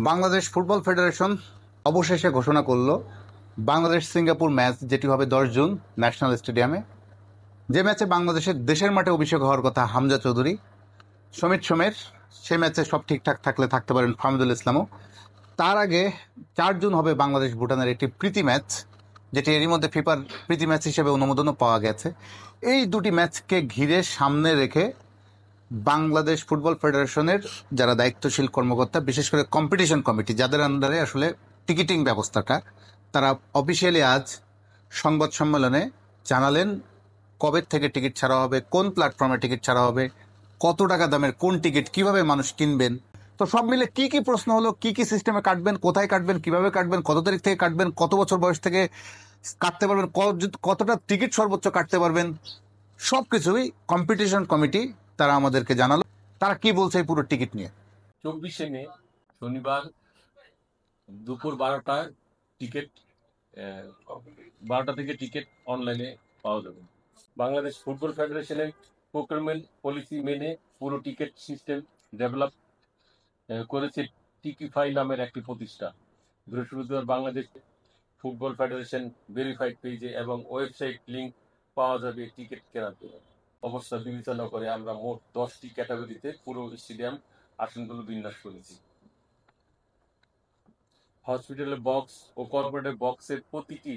Bangladesh football federation অবশেষে ঘোষণা করলো বাংলাদেশ সিঙ্গাপুর ম্যাচ, যেটি হবে 10 জুন ন্যাশনাল স্টেডিয়ামে। যে ম্যাচে বাংলাদেশের দেশের মাঠে অভিষেক হওয়ার কথা হামজা চৌধুরী, সমিত সোমের, সে ম্যাচে সব ঠিকঠাক থাকলে থাকতে পারেন ফাহমিদুল ইসলামও। তার আগে 4 জুন হবে বাংলাদেশ ভুটানের একটি প্রীতি ম্যাচ, যেটি এরই মধ্যে ফিফার প্রীতি ম্যাচ হিসেবে অনুমোদনও পাওয়া গেছে। এই দুটি ম্যাচকে ঘিরে সামনে রেখে বাংলাদেশ ফুটবল ফেডারেশনের যারা দায়িত্বশীল কর্মকর্তা, বিশেষ করে কম্পিটিশন কমিটি যাদের আন্ডারে আসলে টিকিটিং ব্যবস্থাটা, তারা অফিসিয়ালি আজ সংবাদ সম্মেলনে জানালেন কবে থেকে টিকিট ছাড়া হবে, কোন প্ল্যাটফর্মে টিকিট ছাড়া হবে, কত টাকা দামের কোন টিকিট, কিভাবে মানুষ কিনবেন। তো সব মিলে কি কি প্রশ্ন হলো, কি কি সিস্টেমে কাটবেন, কোথায় কাটবেন, কিভাবে কাটবেন, কত তারিখ থেকে কাটবেন, কত বছর বয়স থেকে কাটতে পারবেন, কতটা টিকিট সর্বোচ্চ কাটতে পারবেন, সবকিছুই কম্পিটিশন কমিটি তারা আমাদেরকে জানালো। তারা কি বলছে এই পুরো টিকিট নিয়ে? 24শে মে শনিবার দুপুর 12টায় টিকিট 12টা থেকে টিকিট অনলাইনে পাওয়া যাবে। বাংলাদেশ ফুটবল ফেডারেশনের প্রক্রিয়মেন্ট পলিসি মেনে পুরো টিকিট সিস্টেম ডেভেলপ করেছে টিকিফাই নামের একটি প্রতিষ্ঠান। বৃহস্পতিবার বাংলাদেশ ফুটবল ফেডারেশন ভেরিফাইড পেজে এবং ওয়েবসাইট লিংক পাওয়া যাবে টিকিট কেনার জন্য। অবস্থা বিবেচনা করে আমরা মোট 10টি ক্যাটাগরিতে পুরো স্টেডিয়াম আসনগুলো বিন্যাস করেছি। হসপিটালের বক্স ও কর্পোরেটের বক্সের প্রতিটি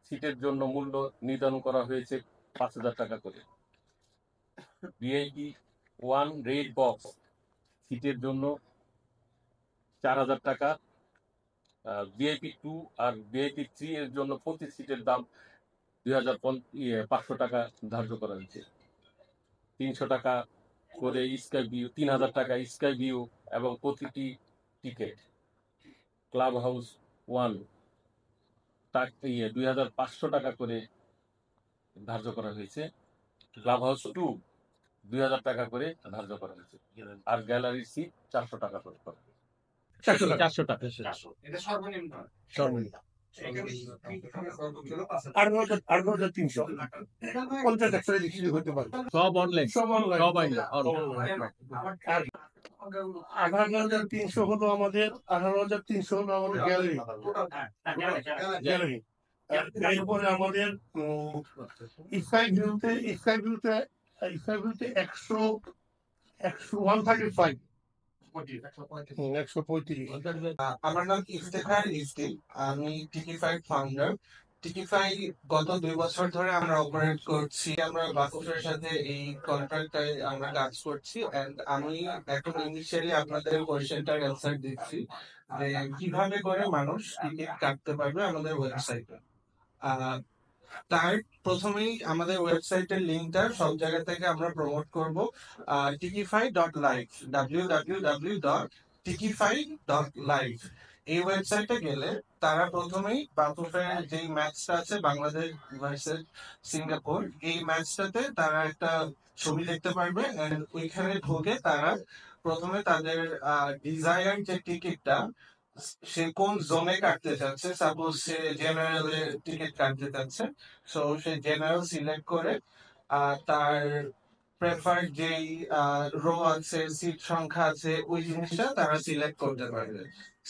সিটের জন্য মূল্য নির্ধারণ করা হয়েছে 5,000 টাকা করে। ভিআইপি 1 রেড বক্স সিটের জন্য 4,000 টাকা, ভিআইপি 2 আর ভিআইপি 3 এর জন্য প্রতি সিটের দাম 2,500 টাকা ধার্য করা হয়েছে। 300 টাকা করে স্কাই ভিউ, 3,000 টাকা স্কাই ভিউ এবং প্রতিটি টিকিট। ক্লাব হাউস 1 2,500 টাকা করে ধার্য করা হয়েছে। ক্লাব হাউস 2 2,000 টাকা করে ধার্য করা হয়েছে। আর গ্যালারি সিট 400 টাকা করে। 400 টাকা। এটা সর্বনিম্ন। সর্বনিম্ন 8,300 50 টাকা লিখে হতে পারে। সব অনলাইন, সব অনলাইন, সব অনলাইন। 18,300 হলো আমাদের, 18,300 হলো আমাদের গ্যালারি। গ্যালারি এরপরে আমাদের স্কাই ভিউতে 135 135। আমার নাম ইফতেখার ইসদিন, আমি টিকিফাই ফাউন্ডার। টিকিফাই গত 2 বছর ধরে আমরা অপারেট করছি। আমরা বাফুফের সাথে এই কন্ট্রাক্টটায় আমরা কাজ করছি। এন্ড আমি এখন ইনিশিয়ালি আপনাদের কোয়েশ্চেনটার অ্যান্সার দিচ্ছি যে কিভাবে করে মানুষ টিকিট কাটতে পারবে আমাদের ওয়েবসাইটে। তার প্রথমেই আমাদের ওয়েবসাইটের লিঙ্কটা সব জায়গা থেকে আমরা প্রমোট করব। tikify.live, www.tikify.live এই ওয়েবসাইটে গেলে তারা প্রথমেই বাফুফের যে ম্যাচটা আছে বাংলাদেশ ভার্সেস সিঙ্গাপুর, এই ম্যাচটাতে তারা একটা ছবি দেখতে পারবে। ওইখানে ঢুকে তারা প্রথমে তাদের ডিজায়ার যে টিকিটটা, সে কোন জোনে কাটতে চাচ্ছে, সাপোজ সে জেনারেল টিকিট কাটতে চাচ্ছে, সো সে জেনারেল সিলেক্ট করে তার প্রেফার যেই রো আছে, সিট সংখ্যা আছে, ওই জিনিসটা তারা সিলেক্ট করতে পারবে।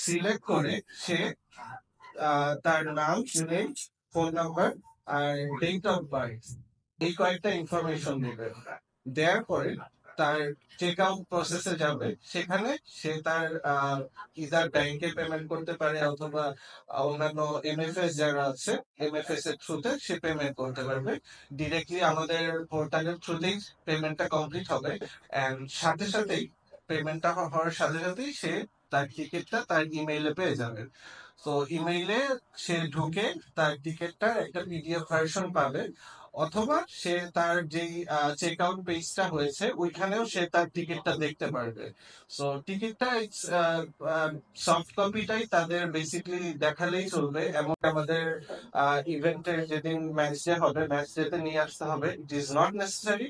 সিলেক্ট করে সে তার নাম, ফোন নাম্বার আর ডেট অফ বার্থ এই কয়েকটা ইনফরমেশন দেবে। দেওয়ার পরে তার চেক আউট প্রসেসে যাবে। সেখানে সে তার ইদার ব্যাংকে পেমেন্ট করতে পারে অথবা অন্যান্য এমএফএস যারা আছে এমএফএস এর থ্রুতে সে পেমেন্ট করতে পারবে। ডিরেক্টলি আমাদের পোর্টালের থ্রুতেই পেমেন্টটা কমপ্লিট হবে। এন্ড সাথে সাথেই পেমেন্টটা হওয়ার সাথে সাথেই সে তার টিকিটটা তার ইমেইলে পেয়ে যাবে। তো ইমেইলে সে ঢুকে তার টিকিটটা একটা পিডিএফ ভার্সন পাবে, অথবা সে তার যেই চেক আউট পেজটা হয়েছে ওইখানেও সে তার টিকিটটা দেখতে পারবে। সো টিকিটটা সফট কপিটাই তাদের বেসিক্যালি দেখালেই চলবে। এবং আমাদের ইভেন্টের যেদিন ম্যাচ ডে হবে, ম্যাচ ডেতে নিয়ে আসতে হবে। ইট ইজ নট নেসেসারি,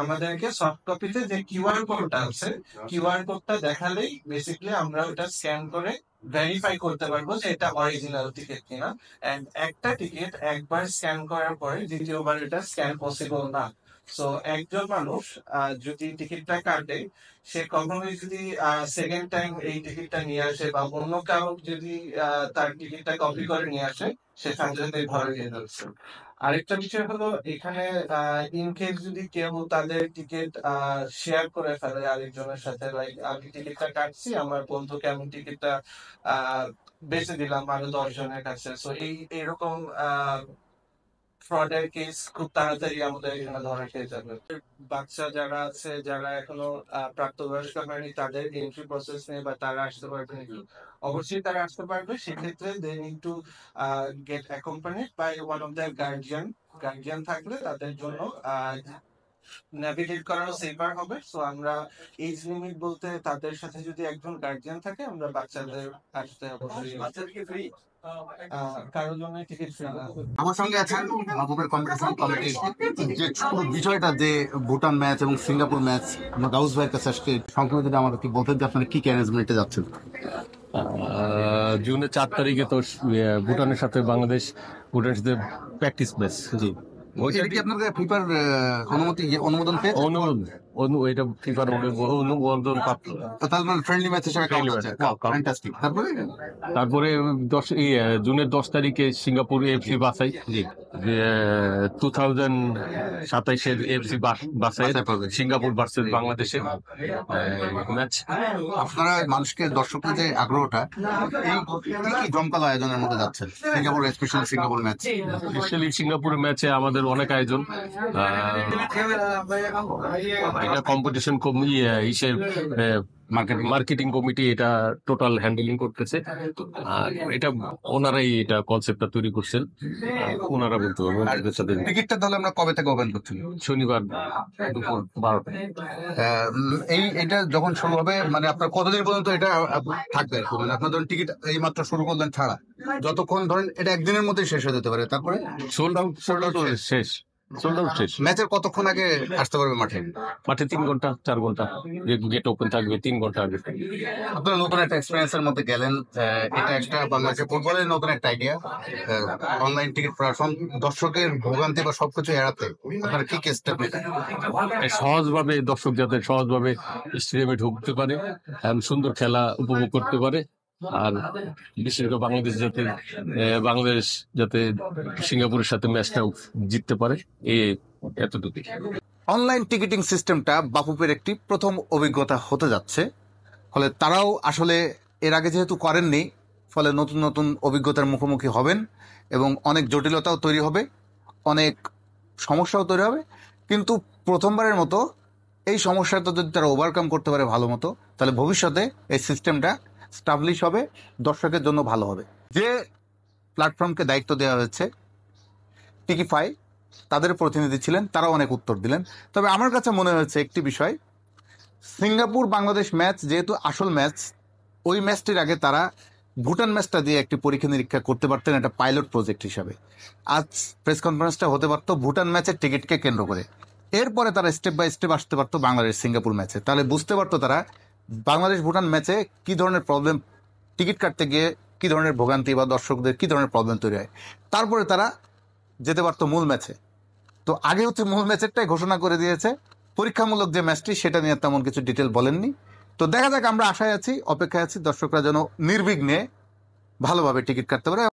আমাদেরকে সফট কপিতে যে কিউআর কোডটা আছে, কিউআর কোডটা দেখালেই বেসিক্যালি আমরা ওটা স্ক্যান করে ভেরিফাই করতে পারবো যে এটা অরিজিনাল টিকিট কিনা। এন্ড একটা টিকিট একবার স্ক্যান করার পরে দ্বিতীয়বার এটা স্ক্যান পসিবল না। সো একজন মানুষ যদি টিকিটটা কাটে, সে কখনোই যদি সেকেন্ড টাইম এই টিকিটটা নিয়ে আসে বা অন্য কারো যদি তার টিকিটটা কপি করে নিয়ে আসে, সে সাথে সাথে ধরে নিয়ে যাচ্ছে। আরেকটা বিষয় হলো এখানে ইন কেস যদি কেউ তাদের টিকিট শেয়ার করে ফেলে আরেকজনের সাথে, লাইক আমি টিকিটটা কাটছি, আমার বন্ধুকে আমি টিকিটটা আহ বেচে দিলাম আরো 10 জনের কাছে, তো এইরকম ফ্রডের কেস খুব তাড়াতাড়ি আমাদের এখানে ধরা খেয়ে যাবে। বাচ্চা যারা আছে, যারা এখনো প্রাপ্তবয়স্ক হয়নি, তাদের এন্ট্রি প্রসেস নেই বা তারা আসতে পারবে নাকি? অবশ্যই তারা আসতে পারবে। সেক্ষেত্রে they need to get accompanied by one of their guardian. Guardian থাকলে তাদের জন্য নেভিগেট করানো সেফার হবে। সো আমরা এজ লিমিট বলতে, তাদের সাথে যদি একজন গার্জিয়ান থাকে, আমরা বাচ্চাদের আসতে অবশ্যই বাচ্চাদেরকে ফ্রি, কারোর জন্য টিকিট ফ্রি না। আমার সঙ্গে আছেন মাহবুবের কম্পিটিশন কমিটির যে পুরো বিষয়টা, যে ভুটান ম্যাচ এবং সিঙ্গাপুর ম্যাচ, আমরা গাউস ভাইয়ের কাছে আজকে সংক্ষেপে যদি আমাকে বলতেন যে আপনারা কি কি অ্যারেঞ্জমেন্টে যাচ্ছেন। জুনের 4 তারিখে তো ভুটানের সাথে ভুটানের সাথে প্র্যাকটিস ম্যাচ। জি, এটা কি আপনাদের ফিফার অনুমোদন পেয়েছে? এটা ফিফার অনুমোদন প্রাপ্ত। তার মানে ফ্রেন্ডলি ম্যাচ হিসেবে Friendly কাউন্ট match, হচ্ছে। count. ফ্যান্টাস্টিক। তারপরে তারপরে জুনের 10 তারিখে সিঙ্গাপুর এফসি বাছাই, 2027-এর এফসি বাছাই বাছাই পর্বে। সিঙ্গাপুর ভার্সেস বাংলাদেশের ম্যাচ। আপনারা মানুষকে, দর্শকদের যে আগ্রহটা, এই কি জমকালো আয়োজনের মধ্যে যাচ্ছেন Singapore, specially Singapore match? Specially সিঙ্গাপুরের ম্যাচে আমাদের অনেক আয়োজন। এটা কম্পিটিশন হিসেবে মার্কেটিং কমিটি এটা টোটাল হ্যান্ডেলিং করতেছে। আর এটা ওনারাই এটা কনসেপ্টটা তৈরি করছেন, ওনারা বলতে পারবেন ওনাদের সাথে। টিকিটটা তাহলে আমরা কবে থেকে ওপেন করছি? শনিবার দুপুর 12টায়। এটা যখন শুরু হবে, মানে আপনার কতদিন পর্যন্ত এটা থাকবে আর কি? মানে আপনার ধরেন টিকিট এই মাত্র শুরু করলেন ছাড়া, যতক্ষণ ধরেন এটা একদিনের মধ্যেই শেষ হয়ে যেতে পারে, তারপরে সোল্ড আউট শেষ। সোল্ড আউট শেষ। ম্যাচের কতক্ষণ আগে আসতে পারবে মাঠে? মাঠে 3 ঘন্টা 4 ঘন্টা, গেট ওপেন থাকবে 3 ঘন্টা আগে। আপনারা নতুন একটা এক্সপিরিয়েন্সের মধ্যে গেলেন, এটা একটা বাংলাদেশের ফুটবলের নতুন একটা আইডিয়া, অনলাইন টিকিট প্ল্যাটফর্ম, দর্শকের ভোগান্তি বা সবকিছু এড়াতে আপনারা কি কি স্টেপ নিলেন? সহজভাবে দর্শক যাতে সহজভাবে স্টেডিয়ামে ঢুকতে পারে, সুন্দর খেলা উপভোগ করতে পারে। আর বিশেষ করে বাংলাদেশ যাতে সিঙ্গাপুরের সাথে ম্যাচটাও জিততে পারে, এতটুকুই। অনলাইন টিকিটিং সিস্টেমটা বাফুফের একটি প্রথম অভিজ্ঞতা হতে যাচ্ছে, ফলে তারাও আসলে এর আগে যেহেতু করেননি, ফলে নতুন নতুন অভিজ্ঞতার মুখোমুখি হবেন এবং অনেক জটিলতাও তৈরি হবে, অনেক সমস্যাও তৈরি হবে। কিন্তু প্রথমবারের মতো এই সমস্যাটা যদি তারা ওভারকাম করতে পারে ভালো মতো, তাহলে ভবিষ্যতে এই সিস্টেমটা স্টাবলিশ হবে, দর্শকের জন্য ভালো হবে। যে প্ল্যাটফর্মকে দায়িত্ব দেওয়া হয়েছে, টিকিফাই, তাদের প্রতিনিধি ছিলেন, তারাও অনেক উত্তর দিলেন। তবে আমার কাছে মনে হয়েছে একটি বিষয়, সিঙ্গাপুর বাংলাদেশ ম্যাচ যেহেতু আসল ম্যাচ, ওই ম্যাচটির আগে তারা ভুটান ম্যাচটা দিয়ে একটি পরীক্ষা নিরীক্ষা করতে পারতেন, একটা পাইলট প্রজেক্ট হিসাবে। আজ প্রেস কনফারেন্সটা হতে পারতো ভুটান ম্যাচের টিকিটকে কেন্দ্র করে, এরপরে তারা স্টেপ বাই স্টেপ আসতে পারতো বাংলাদেশ সিঙ্গাপুর ম্যাচে। তাহলে বুঝতে পারতো তারা বাংলাদেশ ভুটান ম্যাচে কি ধরনের প্রবলেম, টিকিট কাটতে গিয়ে কি ধরনের ভোগান্তি বা দর্শকদের কি ধরনের প্রবলেম তৈরি হয়, তারপরে তারা যেতে পারতো মূল ম্যাচে। তো আগে হচ্ছে মূল ম্যাচেরটাই ঘোষণা করে দিয়েছে, পরীক্ষামূলক যে ম্যাচটি সেটা নিয়ে তেমন কিছু ডিটেল বলেননি। তো দেখা যাক, আমরা আশায় আছি, অপেক্ষায় আছি, দর্শকরা যেন নির্বিঘ্নে ভালোভাবে টিকিট কাটতে পারে।